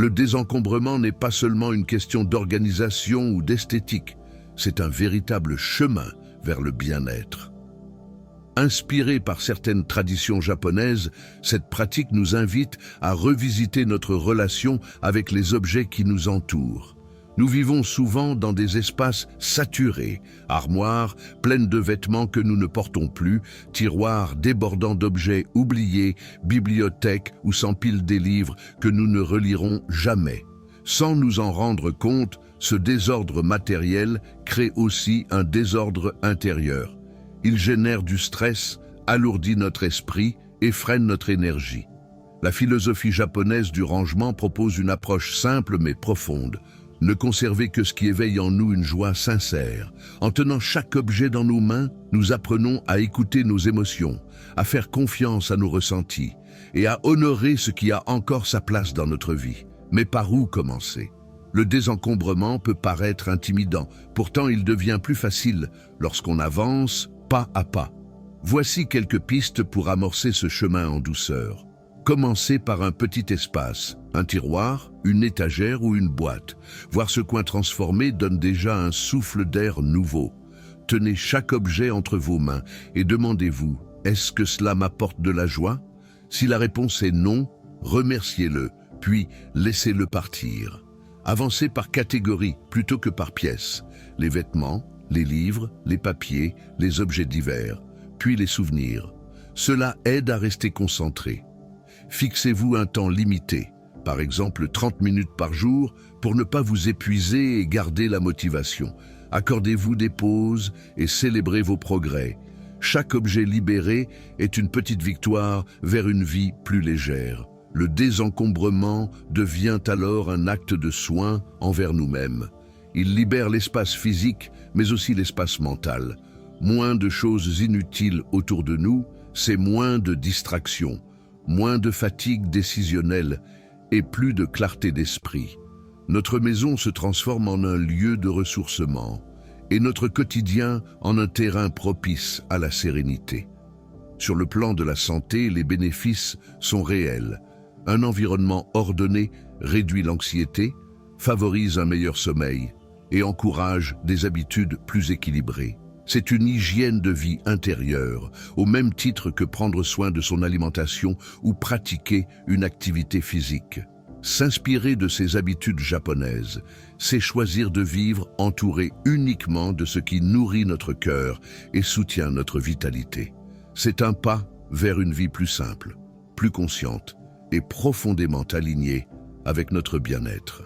Le désencombrement n'est pas seulement une question d'organisation ou d'esthétique, c'est un véritable chemin vers le bien-être. Inspirée par certaines traditions japonaises, cette pratique nous invite à revisiter notre relation avec les objets qui nous entourent. Nous vivons souvent dans des espaces saturés, armoires pleines de vêtements que nous ne portons plus, tiroirs débordant d'objets oubliés, bibliothèques où s'empilent des livres que nous ne relirons jamais. Sans nous en rendre compte, ce désordre matériel crée aussi un désordre intérieur. Il génère du stress, alourdit notre esprit et freine notre énergie. La philosophie japonaise du rangement propose une approche simple mais profonde. Ne conserver que ce qui éveille en nous une joie sincère. En tenant chaque objet dans nos mains, nous apprenons à écouter nos émotions, à faire confiance à nos ressentis et à honorer ce qui a encore sa place dans notre vie. Mais par où commencer? Le désencombrement peut paraître intimidant, pourtant il devient plus facile lorsqu'on avance pas à pas. Voici quelques pistes pour amorcer ce chemin en douceur. Commencez par un petit espace, un tiroir, une étagère ou une boîte. Voir ce coin transformé donne déjà un souffle d'air nouveau. Tenez chaque objet entre vos mains et demandez-vous, est-ce que cela m'apporte de la joie? Si la réponse est non, remerciez-le, puis laissez-le partir. Avancez par catégorie plutôt que par pièce. Les vêtements, les livres, les papiers, les objets divers, puis les souvenirs. Cela aide à rester concentré. Fixez-vous un temps limité, par exemple 30 minutes par jour, pour ne pas vous épuiser et garder la motivation. Accordez-vous des pauses et célébrez vos progrès. Chaque objet libéré est une petite victoire vers une vie plus légère. Le désencombrement devient alors un acte de soin envers nous-mêmes. Il libère l'espace physique, mais aussi l'espace mental. Moins de choses inutiles autour de nous, c'est moins de distractions, moins de fatigue décisionnelle et plus de clarté d'esprit. Notre maison se transforme en un lieu de ressourcement et notre quotidien en un terrain propice à la sérénité. Sur le plan de la santé, les bénéfices sont réels. Un environnement ordonné réduit l'anxiété, favorise un meilleur sommeil et encourage des habitudes plus équilibrées. C'est une hygiène de vie intérieure, au même titre que prendre soin de son alimentation ou pratiquer une activité physique. S'inspirer de ces habitudes japonaises, c'est choisir de vivre entouré uniquement de ce qui nourrit notre cœur et soutient notre vitalité. C'est un pas vers une vie plus simple, plus consciente et profondément alignée avec notre bien-être.